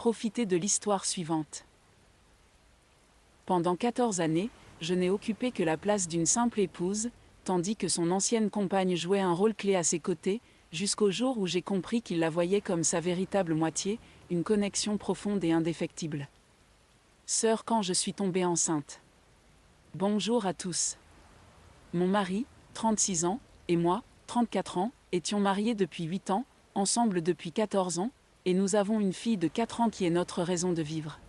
Profitez de l'histoire suivante. Pendant 14 années, je n'ai occupé que la place d'une simple épouse, tandis que son ancienne compagne jouait un rôle clé à ses côtés, jusqu'au jour où j'ai compris qu'il la voyait comme sa véritable moitié, une connexion profonde et indéfectible. Sœur, quand je suis tombée enceinte. Bonjour à tous. Mon mari, 36 ans, et moi, 34 ans, étions mariés depuis 8 ans, ensemble depuis 14 ans, et nous avons une fille de 4 ans qui est notre raison de vivre.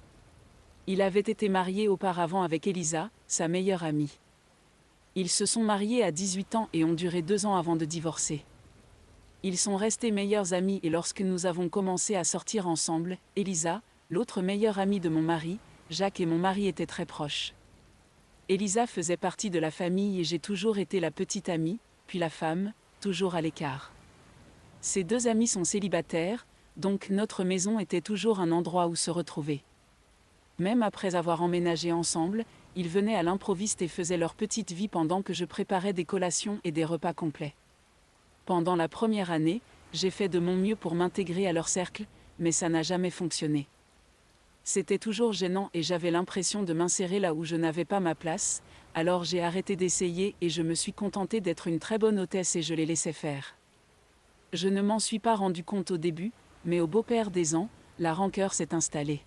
Il avait été marié auparavant avec Elisa, sa meilleure amie. Ils se sont mariés à 18 ans et ont duré 2 ans avant de divorcer. Ils sont restés meilleurs amis et lorsque nous avons commencé à sortir ensemble, Elisa, l'autre meilleure amie de mon mari, Jacques et mon mari étaient très proches. Elisa faisait partie de la famille et j'ai toujours été la petite amie, puis la femme, toujours à l'écart. Ces 2 amis sont célibataires, donc notre maison était toujours un endroit où se retrouver. Même après avoir emménagé ensemble, ils venaient à l'improviste et faisaient leur petite vie pendant que je préparais des collations et des repas complets. Pendant la première année, j'ai fait de mon mieux pour m'intégrer à leur cercle, mais ça n'a jamais fonctionné. C'était toujours gênant et j'avais l'impression de m'insérer là où je n'avais pas ma place, alors j'ai arrêté d'essayer et je me suis contentée d'être une très bonne hôtesse et je les laissais faire. Je ne m'en suis pas rendu compte au début, mais au beau-père des ans, la rancœur s'est installée.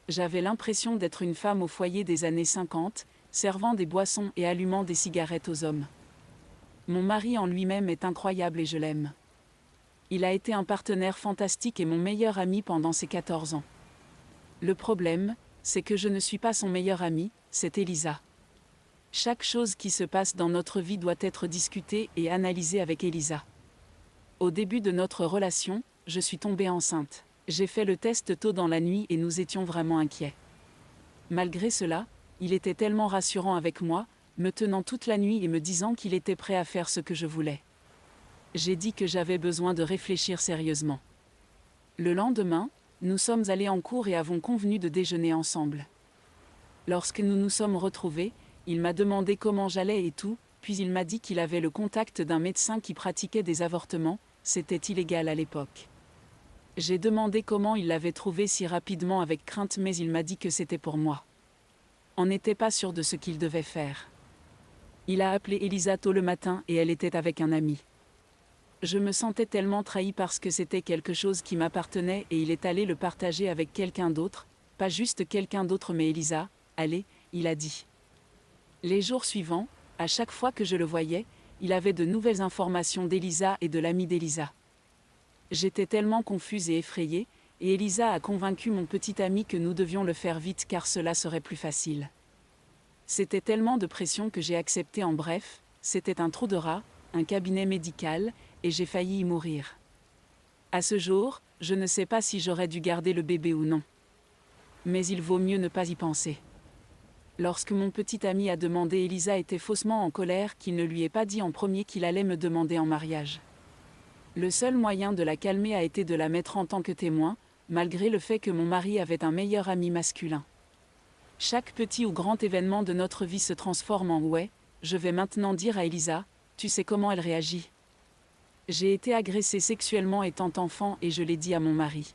J'avais l'impression d'être une femme au foyer des années 50, servant des boissons et allumant des cigarettes aux hommes. Mon mari en lui-même est incroyable et je l'aime. Il a été un partenaire fantastique et mon meilleur ami pendant ces 14 ans. Le problème, c'est que je ne suis pas son meilleur ami, c'est Elisa. Chaque chose qui se passe dans notre vie doit être discutée et analysée avec Elisa. Au début de notre relation, je suis tombée enceinte. J'ai fait le test tôt dans la nuit et nous étions vraiment inquiets. Malgré cela, il était tellement rassurant avec moi, me tenant toute la nuit et me disant qu'il était prêt à faire ce que je voulais. J'ai dit que j'avais besoin de réfléchir sérieusement. Le lendemain, nous sommes allés en cours et avons convenu de déjeuner ensemble. Lorsque nous nous sommes retrouvés, il m'a demandé comment j'allais et tout, puis il m'a dit qu'il avait le contact d'un médecin qui pratiquait des avortements, c'était illégal à l'époque. J'ai demandé comment il l'avait trouvé si rapidement avec crainte mais il m'a dit que c'était pour moi. On n'était pas sûr de ce qu'il devait faire. Il a appelé Elisa tôt le matin et elle était avec un ami. Je me sentais tellement trahie parce que c'était quelque chose qui m'appartenait et il est allé le partager avec quelqu'un d'autre, pas juste quelqu'un d'autre mais Elisa, allez, il a dit. Les jours suivants, à chaque fois que je le voyais, il avait de nouvelles informations d'Elisa et de l'ami d'Elisa. J'étais tellement confuse et effrayée, et Elisa a convaincu mon petit ami que nous devions le faire vite car cela serait plus facile. C'était tellement de pression que j'ai accepté en bref, c'était un trou de rat, un cabinet médical, et j'ai failli y mourir. À ce jour, je ne sais pas si j'aurais dû garder le bébé ou non. Mais il vaut mieux ne pas y penser. Lorsque mon petit ami a demandé, Elisa était faussement en colère qu'il ne lui ait pas dit en premier qu'il allait me demander en mariage. Le seul moyen de la calmer a été de la mettre en tant que témoin, malgré le fait que mon mari avait un meilleur ami masculin. Chaque petit ou grand événement de notre vie se transforme en « ouais, je vais maintenant dire à Elisa, tu sais comment elle réagit. J'ai été agressée sexuellement étant enfant et je l'ai dit à mon mari.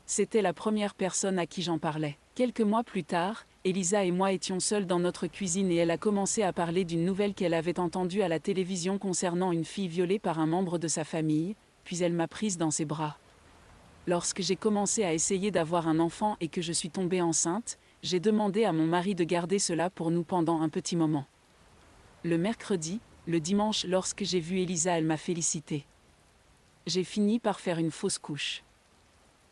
C'était la première personne à qui j'en parlais. Quelques mois plus tard, Elisa et moi étions seuls dans notre cuisine et elle a commencé à parler d'une nouvelle qu'elle avait entendue à la télévision concernant une fille violée par un membre de sa famille, puis elle m'a prise dans ses bras. Lorsque j'ai commencé à essayer d'avoir un enfant et que je suis tombée enceinte, j'ai demandé à mon mari de garder cela pour nous pendant un petit moment. Le mercredi, le dimanche, lorsque j'ai vu Elisa, elle m'a félicité. J'ai fini par faire une fausse couche.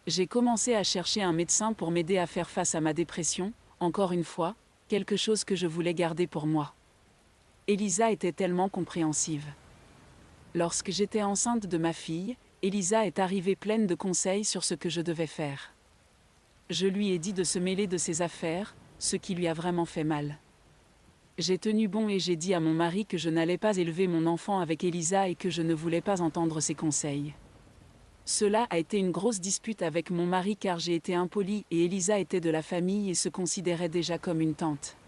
J'ai commencé à chercher un médecin pour m'aider à faire face à ma dépression, encore une fois, quelque chose que je voulais garder pour moi. Elisa était tellement compréhensive. Lorsque j'étais enceinte de ma fille, Elisa est arrivée pleine de conseils sur ce que je devais faire. Je lui ai dit de se mêler de ses affaires, ce qui lui a vraiment fait mal. J'ai tenu bon et j'ai dit à mon mari que je n'allais pas élever mon enfant avec Elisa et que je ne voulais pas entendre ses conseils. Cela a été une grosse dispute avec mon mari car j'ai été impolie et Elisa était de la famille et se considérait déjà comme une tante.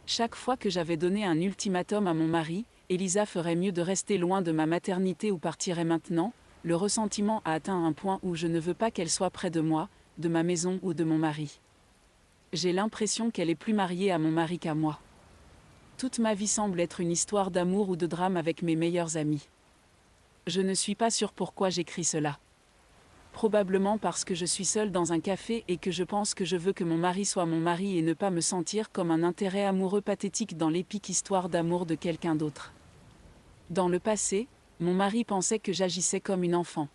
Chaque fois que j'avais donné un ultimatum à mon mari, Elisa ferait mieux de rester loin de ma maternité ou partirait maintenant, le ressentiment a atteint un point où je ne veux pas qu'elle soit près de moi, de ma maison ou de mon mari. J'ai l'impression qu'elle est plus mariée à mon mari qu'à moi. Toute ma vie semble être une histoire d'amour ou de drame avec mes meilleurs amis. Je ne suis pas sûre pourquoi j'écris cela. Probablement parce que je suis seule dans un café et que je pense que je veux que mon mari soit mon mari et ne pas me sentir comme un intérêt amoureux pathétique dans l'épique histoire d'amour de quelqu'un d'autre. Dans le passé, mon mari pensait que j'agissais comme une enfant.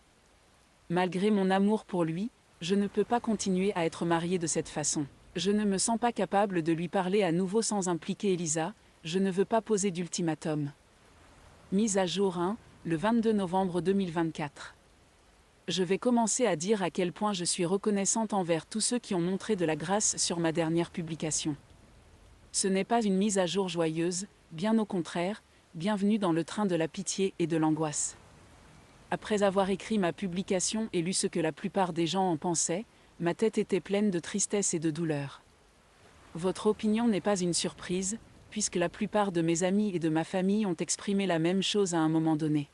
Malgré mon amour pour lui, je ne peux pas continuer à être mariée de cette façon. Je ne me sens pas capable de lui parler à nouveau sans impliquer Elisa, je ne veux pas poser d'ultimatum. Mise à jour 1, le 22 novembre 2024. Je vais commencer à dire à quel point je suis reconnaissante envers tous ceux qui ont montré de la grâce sur ma dernière publication. Ce n'est pas une mise à jour joyeuse, bien au contraire, bienvenue dans le train de la pitié et de l'angoisse. Après avoir écrit ma publication et lu ce que la plupart des gens en pensaient, ma tête était pleine de tristesse et de douleur. Votre opinion n'est pas une surprise, puisque la plupart de mes amis et de ma famille ont exprimé la même chose à un moment donné.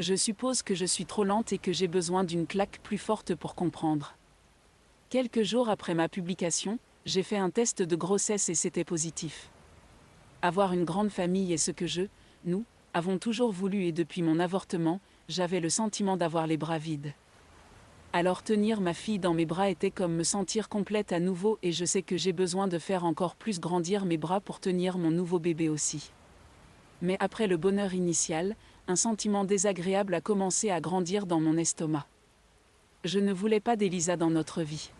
Je suppose que je suis trop lente et que j'ai besoin d'une claque plus forte pour comprendre. Quelques jours après ma publication, j'ai fait un test de grossesse et c'était positif. Avoir une grande famille est ce que nous, avons toujours voulu et depuis mon avortement, j'avais le sentiment d'avoir les bras vides. Alors tenir ma fille dans mes bras était comme me sentir complète à nouveau et je sais que j'ai besoin de faire encore plus grandir mes bras pour tenir mon nouveau bébé aussi. Mais après le bonheur initial, un sentiment désagréable a commencé à grandir dans mon estomac. Je ne voulais pas d'Elisa dans notre vie.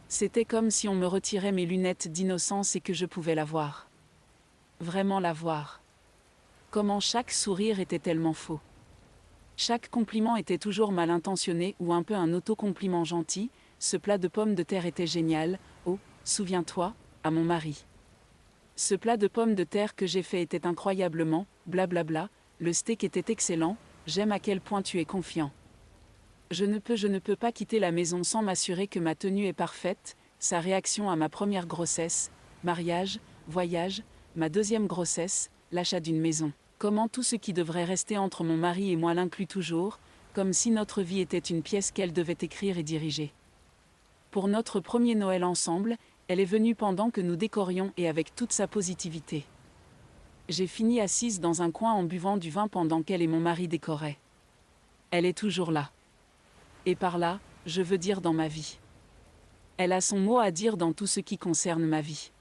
C'était comme si on me retirait mes lunettes d'innocence et que je pouvais la voir. Vraiment la voir. Comment chaque sourire était tellement faux. Chaque compliment était toujours mal intentionné ou un peu un autocompliment gentil, ce plat de pommes de terre était génial, oh, souviens-toi, à mon mari. Ce plat de pommes de terre que j'ai fait était incroyablement, blablabla, le steak était excellent, j'aime à quel point tu es confiant. Je ne peux pas quitter la maison sans m'assurer que ma tenue est parfaite, sa réaction à ma première grossesse, mariage, voyage, ma deuxième grossesse, l'achat d'une maison. Comment tout ce qui devrait rester entre mon mari et moi l'inclut toujours, comme si notre vie était une pièce qu'elle devait écrire et diriger. Pour notre premier Noël ensemble, elle est venue pendant que nous décorions et avec toute sa positivité. J'ai fini assise dans un coin en buvant du vin pendant qu'elle et mon mari décoraient. Elle est toujours là. Et par là, je veux dire dans ma vie. Elle a son mot à dire dans tout ce qui concerne ma vie.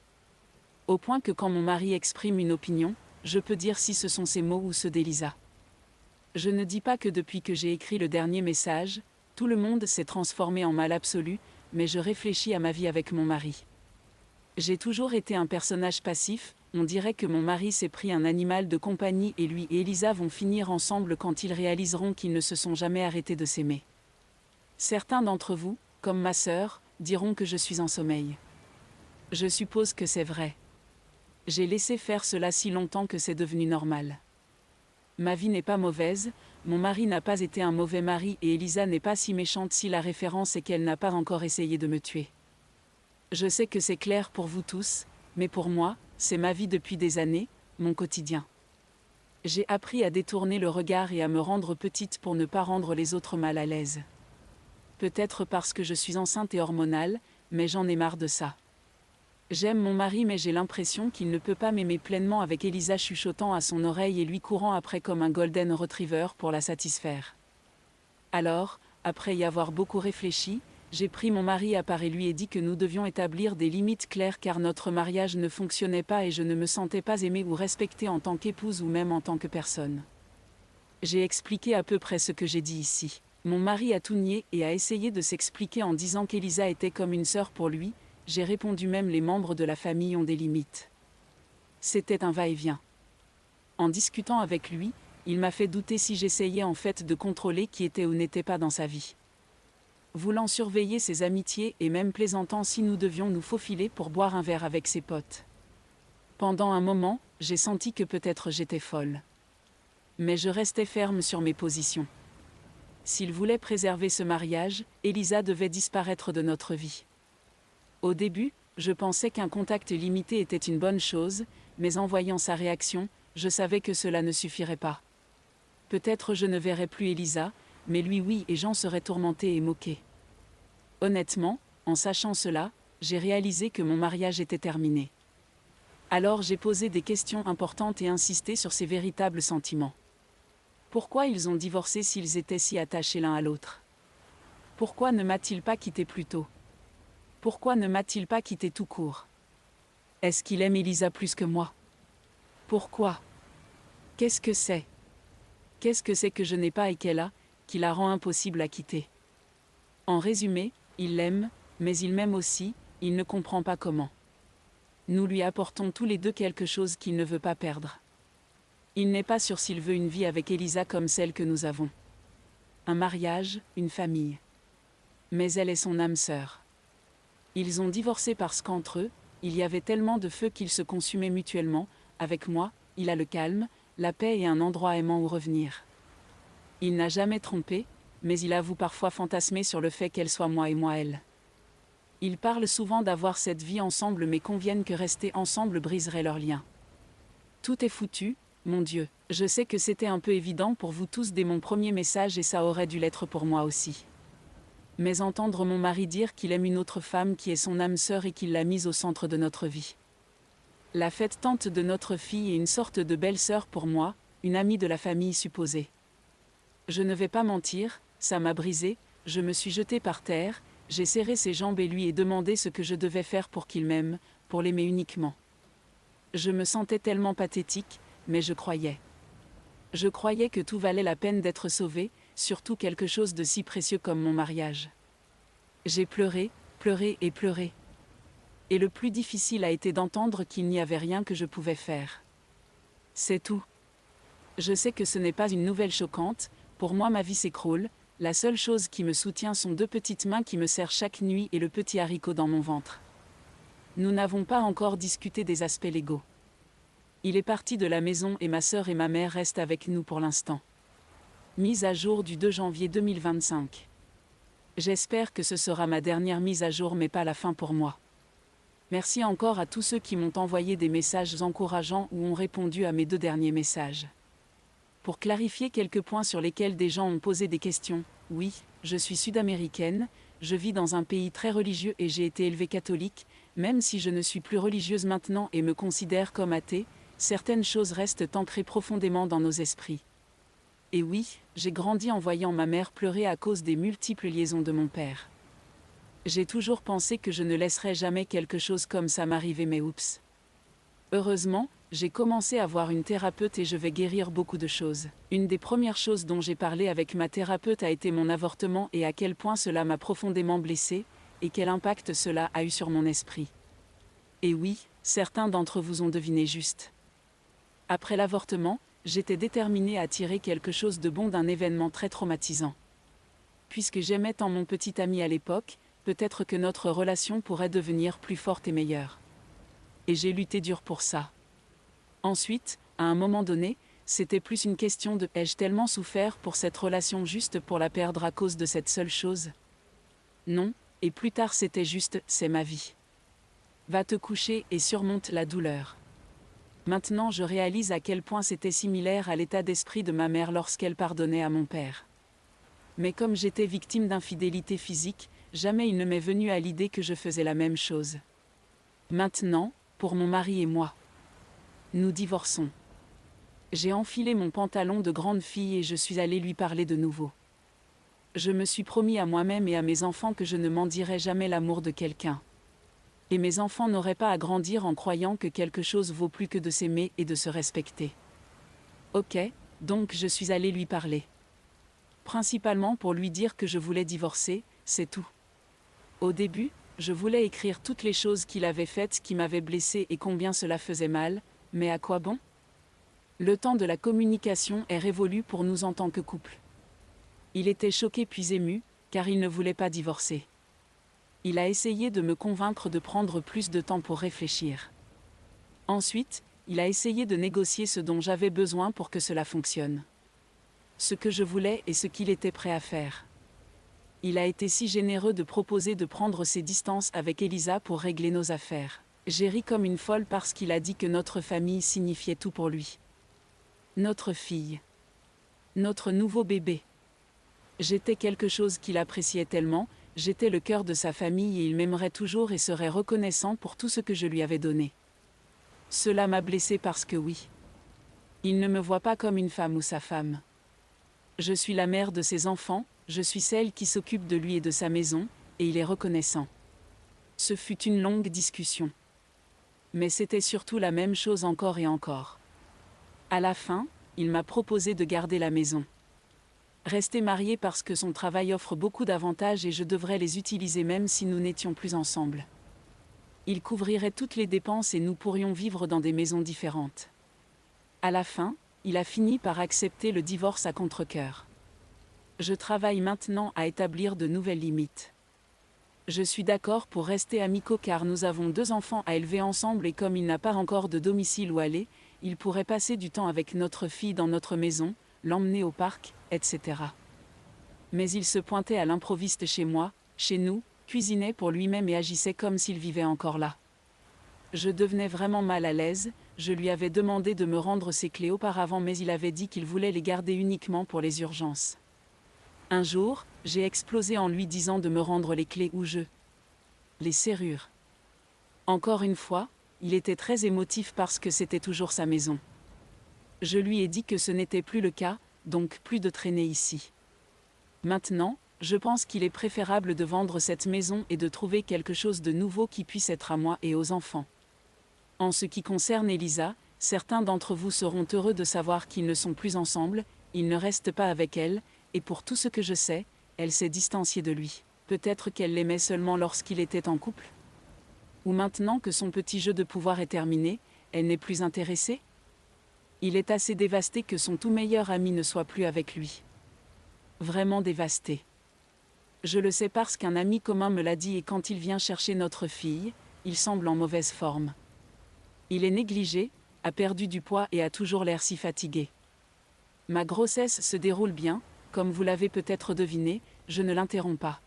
Au point que quand mon mari exprime une opinion, je peux dire si ce sont ses mots ou ceux d'Elisa. Je ne dis pas que depuis que j'ai écrit le dernier message, tout le monde s'est transformé en mal absolu, mais je réfléchis à ma vie avec mon mari. J'ai toujours été un personnage passif, on dirait que mon mari s'est pris un animal de compagnie et lui et Elisa vont finir ensemble quand ils réaliseront qu'ils ne se sont jamais arrêtés de s'aimer. Certains d'entre vous, comme ma sœur, diront que je suis en sommeil. Je suppose que c'est vrai. J'ai laissé faire cela si longtemps que c'est devenu normal. Ma vie n'est pas mauvaise, mon mari n'a pas été un mauvais mari et Elisa n'est pas si méchante si la référence est qu'elle n'a pas encore essayé de me tuer. Je sais que c'est clair pour vous tous, mais pour moi, c'est ma vie depuis des années, mon quotidien. J'ai appris à détourner le regard et à me rendre petite pour ne pas rendre les autres mal à l'aise. Peut-être parce que je suis enceinte et hormonale, mais j'en ai marre de ça. J'aime mon mari mais j'ai l'impression qu'il ne peut pas m'aimer pleinement avec Elisa chuchotant à son oreille et lui courant après comme un golden retriever pour la satisfaire. Alors, après y avoir beaucoup réfléchi, j'ai pris mon mari à part et lui ai dit que nous devions établir des limites claires car notre mariage ne fonctionnait pas et je ne me sentais pas aimée ou respectée en tant qu'épouse ou même en tant que personne. J'ai expliqué à peu près ce que j'ai dit ici. Mon mari a tout nié et a essayé de s'expliquer en disant qu'Elisa était comme une sœur pour lui. J'ai répondu même les membres de la famille ont des limites. C'était un va-et-vient. En discutant avec lui, il m'a fait douter si j'essayais en fait de contrôler qui était ou n'était pas dans sa vie. Voulant surveiller ses amitiés et même plaisantant si nous devions nous faufiler pour boire un verre avec ses potes. Pendant un moment, j'ai senti que peut-être j'étais folle. Mais je restais ferme sur mes positions. S'il voulait préserver ce mariage, Elisa devait disparaître de notre vie. Au début, je pensais qu'un contact limité était une bonne chose, mais en voyant sa réaction, je savais que cela ne suffirait pas. Peut-être je ne verrais plus Elisa, mais lui oui et j'en serais tourmentée et moquée. Honnêtement, en sachant cela, j'ai réalisé que mon mariage était terminé. Alors j'ai posé des questions importantes et insisté sur ses véritables sentiments. Pourquoi ils ont divorcé s'ils étaient si attachés l'un à l'autre? Pourquoi ne m'a-t-il pas quitté plus tôt? Pourquoi ne m'a-t-il pas quitté tout court? Est-ce qu'il aime Elisa plus que moi? Pourquoi? Qu'est-ce que c'est? Qu'est-ce que c'est que je n'ai pas et qu'elle a, qui la rend impossible à quitter? En résumé, il l'aime, mais il m'aime aussi, il ne comprend pas comment. Nous lui apportons tous les deux quelque chose qu'il ne veut pas perdre. Il n'est pas sûr s'il veut une vie avec Elisa comme celle que nous avons. Un mariage, une famille. Mais elle est son âme sœur. Ils ont divorcé parce qu'entre eux, il y avait tellement de feu qu'ils se consumaient mutuellement. Avec moi, il a le calme, la paix et un endroit aimant où revenir. Il n'a jamais trompé, mais il avoue parfois fantasmer sur le fait qu'elle soit moi et moi elle. Ils parlent souvent d'avoir cette vie ensemble mais conviennent que rester ensemble briserait leur lien. Tout est foutu, mon Dieu. Je sais que c'était un peu évident pour vous tous dès mon premier message et ça aurait dû l'être pour moi aussi. Mais entendre mon mari dire qu'il aime une autre femme qui est son âme sœur et qu'il l'a mise au centre de notre vie. La fête tante de notre fille est une sorte de belle-sœur pour moi, une amie de la famille supposée. Je ne vais pas mentir, ça m'a brisé, je me suis jetée par terre, j'ai serré ses jambes et lui ai demandé ce que je devais faire pour qu'il m'aime, pour l'aimer uniquement. Je me sentais tellement pathétique, mais je croyais. Je croyais que tout valait la peine d'être sauvé, surtout quelque chose de si précieux comme mon mariage. J'ai pleuré, pleuré et pleuré. Et le plus difficile a été d'entendre qu'il n'y avait rien que je pouvais faire. C'est tout. Je sais que ce n'est pas une nouvelle choquante, pour moi ma vie s'écroule, la seule chose qui me soutient sont deux petites mains qui me serrent chaque nuit et le petit haricot dans mon ventre. Nous n'avons pas encore discuté des aspects légaux. Il est parti de la maison et ma sœur et ma mère restent avec nous pour l'instant. Mise à jour du 2 janvier 2025. J'espère que ce sera ma dernière mise à jour mais pas la fin pour moi. Merci encore à tous ceux qui m'ont envoyé des messages encourageants ou ont répondu à mes 2 derniers messages. Pour clarifier quelques points sur lesquels des gens ont posé des questions, oui, je suis sud-américaine, je vis dans un pays très religieux et j'ai été élevée catholique, même si je ne suis plus religieuse maintenant et me considère comme athée, certaines choses restent ancrées profondément dans nos esprits. Et oui, j'ai grandi en voyant ma mère pleurer à cause des multiples liaisons de mon père. J'ai toujours pensé que je ne laisserais jamais quelque chose comme ça m'arriver mais oups. Heureusement, j'ai commencé à voir une thérapeute et je vais guérir beaucoup de choses. Une des premières choses dont j'ai parlé avec ma thérapeute a été mon avortement et à quel point cela m'a profondément blessée, et quel impact cela a eu sur mon esprit. Et oui, certains d'entre vous ont deviné juste. Après l'avortement, j'étais déterminée à tirer quelque chose de bon d'un événement très traumatisant. Puisque j'aimais tant mon petit ami à l'époque, peut-être que notre relation pourrait devenir plus forte et meilleure. Et j'ai lutté dur pour ça. Ensuite, à un moment donné, c'était plus une question de « ai-je tellement souffert pour cette relation juste pour la perdre à cause de cette seule chose ?» Non, et plus tard c'était juste « c'est ma vie. Va te coucher et surmonte la douleur. » Maintenant je réalise à quel point c'était similaire à l'état d'esprit de ma mère lorsqu'elle pardonnait à mon père. Mais comme j'étais victime d'infidélité physique, jamais il ne m'est venu à l'idée que je faisais la même chose. Maintenant, pour mon mari et moi. Nous divorçons. J'ai enfilé mon pantalon de grande fille et je suis allée lui parler de nouveau. Je me suis promis à moi-même et à mes enfants que je ne m'en dirais jamais l'amour de quelqu'un. Et mes enfants n'auraient pas à grandir en croyant que quelque chose vaut plus que de s'aimer et de se respecter. Ok, donc je suis allée lui parler. Principalement pour lui dire que je voulais divorcer, c'est tout. Au début, je voulais écrire toutes les choses qu'il avait faites qui m'avaient blessée et combien cela faisait mal, mais à quoi bon? Le temps de la communication est révolu pour nous en tant que couple. Il était choqué puis ému, car il ne voulait pas divorcer. Il a essayé de me convaincre de prendre plus de temps pour réfléchir. Ensuite, il a essayé de négocier ce dont j'avais besoin pour que cela fonctionne. Ce que je voulais et ce qu'il était prêt à faire. Il a été si généreux de proposer de prendre ses distances avec Elisa pour régler nos affaires. J'ai ri comme une folle parce qu'il a dit que notre famille signifiait tout pour lui. Notre fille. Notre nouveau bébé. J'étais quelque chose qu'il appréciait tellement, j'étais le cœur de sa famille et il m'aimerait toujours et serait reconnaissant pour tout ce que je lui avais donné. Cela m'a blessée parce que oui. Il ne me voit pas comme une femme ou sa femme. Je suis la mère de ses enfants, je suis celle qui s'occupe de lui et de sa maison, et il est reconnaissant. Ce fut une longue discussion. Mais c'était surtout la même chose encore et encore. À la fin, il m'a proposé de garder la maison. Rester marié parce que son travail offre beaucoup d'avantages et je devrais les utiliser même si nous n'étions plus ensemble. Il couvrirait toutes les dépenses et nous pourrions vivre dans des maisons différentes. À la fin, il a fini par accepter le divorce à contre-cœur. Je travaille maintenant à établir de nouvelles limites. Je suis d'accord pour rester amicaux car nous avons 2 enfants à élever ensemble et comme il n'a pas encore de domicile où aller, il pourrait passer du temps avec notre fille dans notre maison, l'emmener au parc, etc. Mais il se pointait à l'improviste chez moi, chez nous, cuisinait pour lui-même et agissait comme s'il vivait encore là. Je devenais vraiment mal à l'aise, je lui avais demandé de me rendre ses clés auparavant mais il avait dit qu'il voulait les garder uniquement pour les urgences. Un jour, j'ai explosé en lui disant de me rendre les clés ou les serrures. Encore une fois, il était très émotif parce que c'était toujours sa maison. Je lui ai dit que ce n'était plus le cas, donc plus de traîner ici. Maintenant, je pense qu'il est préférable de vendre cette maison et de trouver quelque chose de nouveau qui puisse être à moi et aux enfants. En ce qui concerne Elisa, certains d'entre vous seront heureux de savoir qu'ils ne sont plus ensemble, il ne reste pas avec elle, et pour tout ce que je sais, elle s'est distanciée de lui. Peut-être qu'elle l'aimait seulement lorsqu'il était en couple? Ou maintenant que son petit jeu de pouvoir est terminé, elle n'est plus intéressée? Il est assez dévasté que son tout meilleur ami ne soit plus avec lui. Vraiment dévasté. Je le sais parce qu'un ami commun me l'a dit et quand il vient chercher notre fille, il semble en mauvaise forme. Il est négligé, a perdu du poids et a toujours l'air si fatigué. Ma grossesse se déroule bien, comme vous l'avez peut-être deviné, je ne l'interromps pas.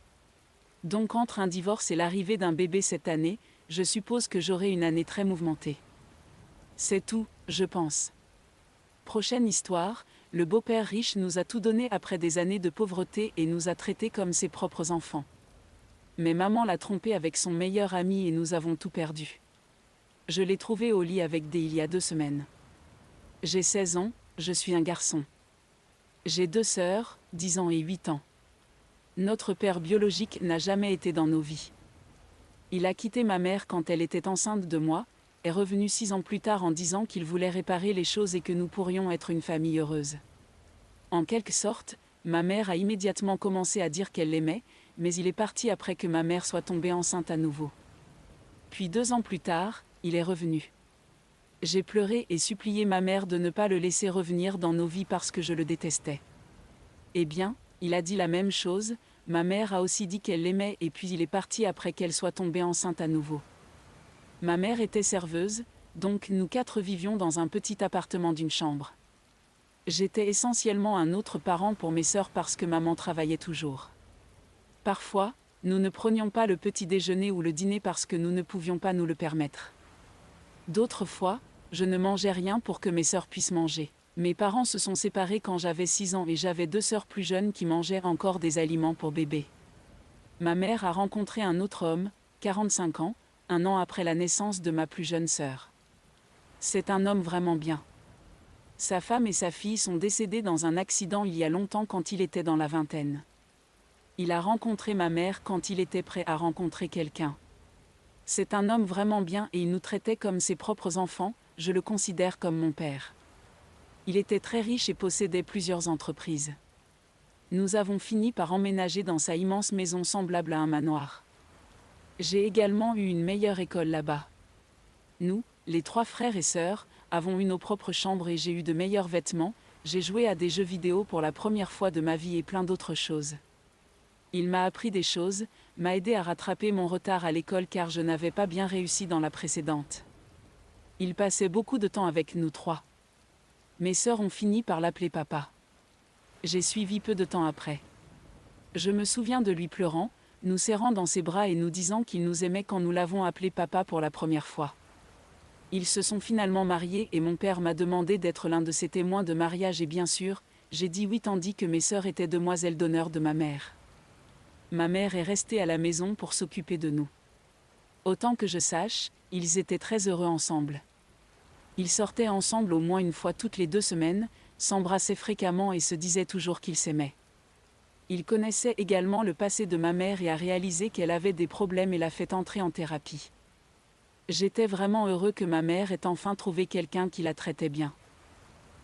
Donc entre un divorce et l'arrivée d'un bébé cette année, je suppose que j'aurai une année très mouvementée. C'est tout, je pense. Prochaine histoire, le beau-père riche nous a tout donné après des années de pauvreté et nous a traités comme ses propres enfants. Mais maman l'a trompé avec son meilleur ami et nous avons tout perdu. Je l'ai trouvé au lit avec Dé il y a 2 semaines. J'ai 16 ans, je suis un garçon. J'ai 2 sœurs, 10 ans et 8 ans. Notre père biologique n'a jamais été dans nos vies. Il a quitté ma mère quand elle était enceinte de moi, est revenu 6 ans plus tard en disant qu'il voulait réparer les choses et que nous pourrions être une famille heureuse. En quelque sorte, ma mère a immédiatement commencé à dire qu'elle l'aimait, mais il est parti après que ma mère soit tombée enceinte à nouveau. Puis 2 ans plus tard, il est revenu. J'ai pleuré et supplié ma mère de ne pas le laisser revenir dans nos vies parce que je le détestais. Eh bien, il a dit la même chose, ma mère a aussi dit qu'elle l'aimait et puis il est parti après qu'elle soit tombée enceinte à nouveau. Ma mère était serveuse, donc nous 4 vivions dans un petit appartement d'une chambre. J'étais essentiellement un autre parent pour mes sœurs parce que maman travaillait toujours. Parfois, nous ne prenions pas le petit déjeuner ou le dîner parce que nous ne pouvions pas nous le permettre. D'autres fois, je ne mangeais rien pour que mes sœurs puissent manger. Mes parents se sont séparés quand j'avais 6 ans et j'avais 2 sœurs plus jeunes qui mangeaient encore des aliments pour bébé. Ma mère a rencontré un autre homme, 45 ans, 1 an après la naissance de ma plus jeune sœur. C'est un homme vraiment bien. Sa femme et sa fille sont décédées dans un accident il y a longtemps quand il était dans la vingtaine. Il a rencontré ma mère quand il était prêt à rencontrer quelqu'un. C'est un homme vraiment bien et il nous traitait comme ses propres enfants, je le considère comme mon père. Il était très riche et possédait plusieurs entreprises. Nous avons fini par emménager dans sa immense maison semblable à un manoir. J'ai également eu une meilleure école là-bas. Nous, les 3 frères et sœurs, avons eu nos propres chambres et j'ai eu de meilleurs vêtements, j'ai joué à des jeux vidéo pour la première fois de ma vie et plein d'autres choses. Il m'a appris des choses, m'a aidé à rattraper mon retard à l'école car je n'avais pas bien réussi dans la précédente. Il passait beaucoup de temps avec nous 3. Mes sœurs ont fini par l'appeler papa. J'ai suivi peu de temps après. Je me souviens de lui pleurant, nous serrant dans ses bras et nous disant qu'il nous aimait quand nous l'avons appelé papa pour la première fois. Ils se sont finalement mariés et mon père m'a demandé d'être l'un de ses témoins de mariage et bien sûr, j'ai dit oui tandis que mes sœurs étaient demoiselles d'honneur de ma mère. ma mère est restée à la maison pour s'occuper de nous. Autant que je sache, ils étaient très heureux ensemble. Ils sortaient ensemble au moins une fois toutes les 2 semaines, s'embrassaient fréquemment et se disaient toujours qu'ils s'aimaient. Il connaissait également le passé de ma mère et a réalisé qu'elle avait des problèmes et l'a fait entrer en thérapie. J'étais vraiment heureux que ma mère ait enfin trouvé quelqu'un qui la traitait bien.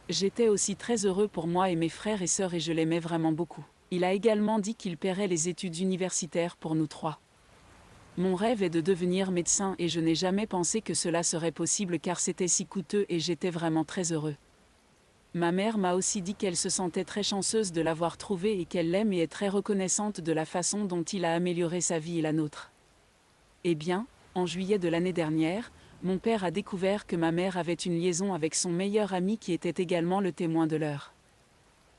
J'étais aussi très heureux pour moi et mes frères et sœurs et je l'aimais vraiment beaucoup. Il a également dit qu'il paierait les études universitaires pour nous 3. Mon rêve est de devenir médecin et je n'ai jamais pensé que cela serait possible car c'était si coûteux et j'étais vraiment très heureux. Ma mère m'a aussi dit qu'elle se sentait très chanceuse de l'avoir trouvé et qu'elle l'aime et est très reconnaissante de la façon dont il a amélioré sa vie et la nôtre. Eh bien, en juillet de l'année dernière, mon père a découvert que ma mère avait une liaison avec son meilleur ami qui était également le témoin de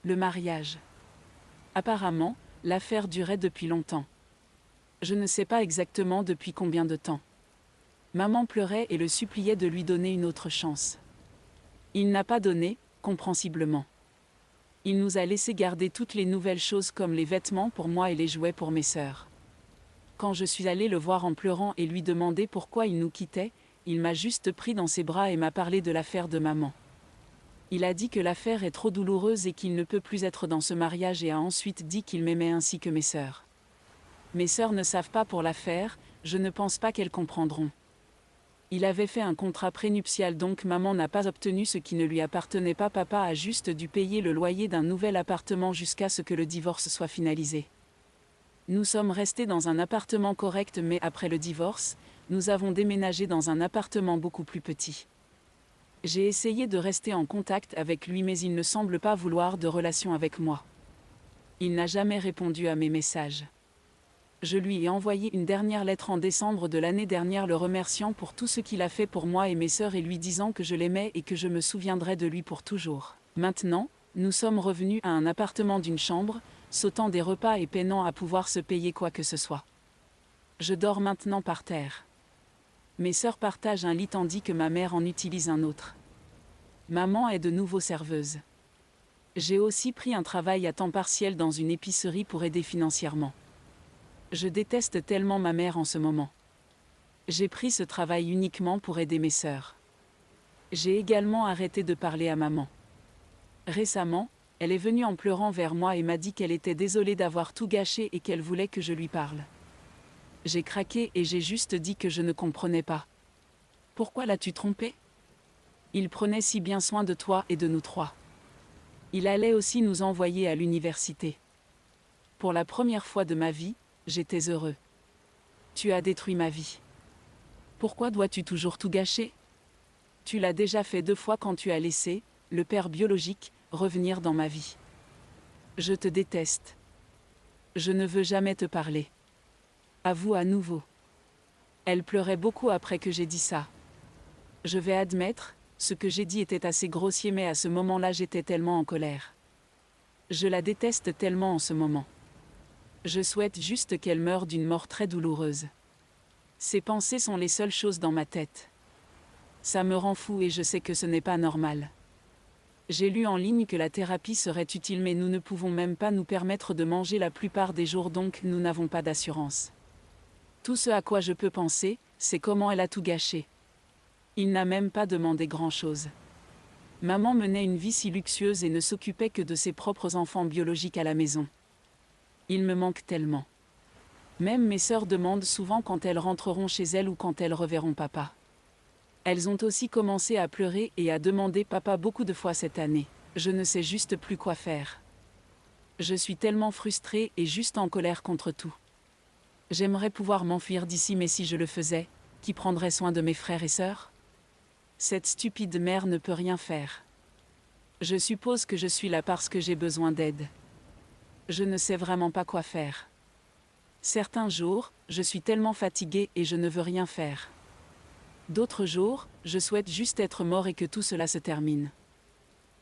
le mariage. Apparemment, l'affaire durait depuis longtemps. Je ne sais pas exactement depuis combien de temps. Maman pleurait et le suppliait de lui donner une autre chance. Il n'a pas donné, comprensiblement. Il nous a laissé garder toutes les nouvelles choses comme les vêtements pour moi et les jouets pour mes sœurs. Quand je suis allée le voir en pleurant et lui demander pourquoi il nous quittait, il m'a juste pris dans ses bras et m'a parlé de l'affaire de maman. Il a dit que l'affaire est trop douloureuse et qu'il ne peut plus être dans ce mariage et a ensuite dit qu'il m'aimait ainsi que mes sœurs. Mes sœurs ne savent pas pour l'affaire, je ne pense pas qu'elles comprendront. Il avait fait un contrat prénuptial donc maman n'a pas obtenu ce qui ne lui appartenait pas. Papa a juste dû payer le loyer d'un nouvel appartement jusqu'à ce que le divorce soit finalisé. Nous sommes restés dans un appartement correct mais après le divorce, nous avons déménagé dans un appartement beaucoup plus petit. J'ai essayé de rester en contact avec lui mais il ne semble pas vouloir de relation avec moi. Il n'a jamais répondu à mes messages. Je lui ai envoyé une dernière lettre en décembre de l'année dernière le remerciant pour tout ce qu'il a fait pour moi et mes sœurs et lui disant que je l'aimais et que je me souviendrai de lui pour toujours. Maintenant, nous sommes revenus à un appartement d'une chambre, sautant des repas et peinant à pouvoir se payer quoi que ce soit. Je dors maintenant par terre. Mes sœurs partagent un lit tandis que ma mère en utilise un autre. Maman est de nouveau serveuse. J'ai aussi pris un travail à temps partiel dans une épicerie pour aider financièrement. Je déteste tellement ma mère en ce moment. J'ai pris ce travail uniquement pour aider mes sœurs. J'ai également arrêté de parler à maman. Récemment, elle est venue en pleurant vers moi et m'a dit qu'elle était désolée d'avoir tout gâché et qu'elle voulait que je lui parle. J'ai craqué et j'ai juste dit que je ne comprenais pas. Pourquoi l'as-tu trompé? Il prenait si bien soin de toi et de nous 3. Il allait aussi nous envoyer à l'université. Pour la première fois de ma vie, j'étais heureux. Tu as détruit ma vie. Pourquoi dois-tu toujours tout gâcher? Tu l'as déjà fait 2 fois quand tu as laissé, le père biologique, revenir dans ma vie. Je te déteste. Je ne veux jamais te parler. Avoue à nouveau. Elle pleurait beaucoup après que j'ai dit ça. Je vais admettre, ce que j'ai dit était assez grossier mais à ce moment-là j'étais tellement en colère. Je la déteste tellement en ce moment. Je souhaite juste qu'elle meure d'une mort très douloureuse. Ces pensées sont les seules choses dans ma tête. Ça me rend fou et je sais que ce n'est pas normal. J'ai lu en ligne que la thérapie serait utile mais nous ne pouvons même pas nous permettre de manger la plupart des jours donc nous n'avons pas d'assurance. Tout ce à quoi je peux penser, c'est comment elle a tout gâché. Il n'a même pas demandé grand-chose. Maman menait une vie si luxueuse et ne s'occupait que de ses propres enfants biologiques à la maison. Il me manque tellement. Même mes sœurs demandent souvent quand elles rentreront chez elles ou quand elles reverront papa. Elles ont aussi commencé à pleurer et à demander papa beaucoup de fois cette année. Je ne sais juste plus quoi faire. Je suis tellement frustrée et juste en colère contre tout. J'aimerais pouvoir m'enfuir d'ici mais si je le faisais, qui prendrait soin de mes frères et sœurs? Cette stupide mère ne peut rien faire. Je suppose que je suis là parce que j'ai besoin d'aide. Je ne sais vraiment pas quoi faire. Certains jours, je suis tellement fatiguée et je ne veux rien faire. D'autres jours, je souhaite juste être mort et que tout cela se termine.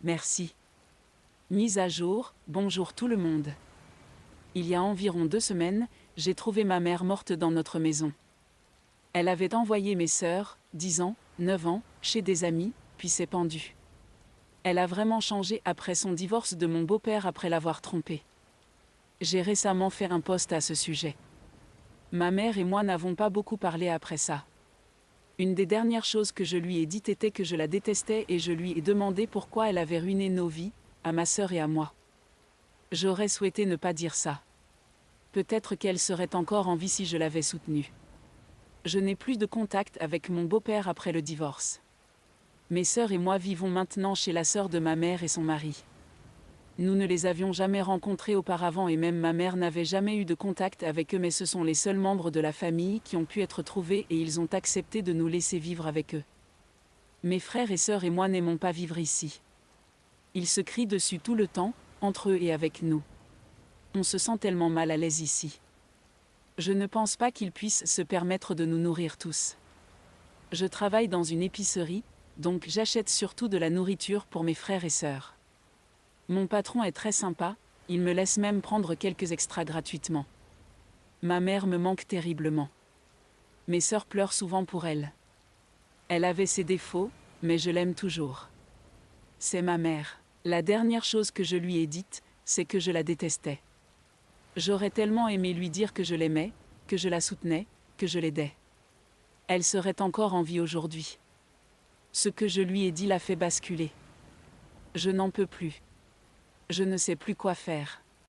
Merci. Mise à jour, bonjour tout le monde. Il y a environ 2 semaines, j'ai trouvé ma mère morte dans notre maison. Elle avait envoyé mes sœurs, 10 ans, 9 ans, chez des amis, puis s'est pendue. Elle a vraiment changé après son divorce de mon beau-père après l'avoir trompée. J'ai récemment fait un post à ce sujet. Ma mère et moi n'avons pas beaucoup parlé après ça. Une des dernières choses que je lui ai dites était que je la détestais et je lui ai demandé pourquoi elle avait ruiné nos vies, à ma sœur et à moi. J'aurais souhaité ne pas dire ça. Peut-être qu'elle serait encore en vie si je l'avais soutenue. Je n'ai plus de contact avec mon beau-père après le divorce. Mes sœurs et moi vivons maintenant chez la sœur de ma mère et son mari. Nous ne les avions jamais rencontrés auparavant et même ma mère n'avait jamais eu de contact avec eux, mais ce sont les seuls membres de la famille qui ont pu être trouvés et ils ont accepté de nous laisser vivre avec eux. Mes frères et sœurs et moi n'aimons pas vivre ici. Ils se crient dessus tout le temps, entre eux et avec nous. On se sent tellement mal à l'aise ici. Je ne pense pas qu'ils puissent se permettre de nous nourrir tous. Je travaille dans une épicerie, donc j'achète surtout de la nourriture pour mes frères et sœurs. Mon patron est très sympa, il me laisse même prendre quelques extras gratuitement. Ma mère me manque terriblement. Mes sœurs pleurent souvent pour elle. Elle avait ses défauts, mais je l'aime toujours. C'est ma mère. La dernière chose que je lui ai dite, c'est que je la détestais. J'aurais tellement aimé lui dire que je l'aimais, que je la soutenais, que je l'aidais. Elle serait encore en vie aujourd'hui. Ce que je lui ai dit l'a fait basculer. Je n'en peux plus. Je ne sais plus quoi faire.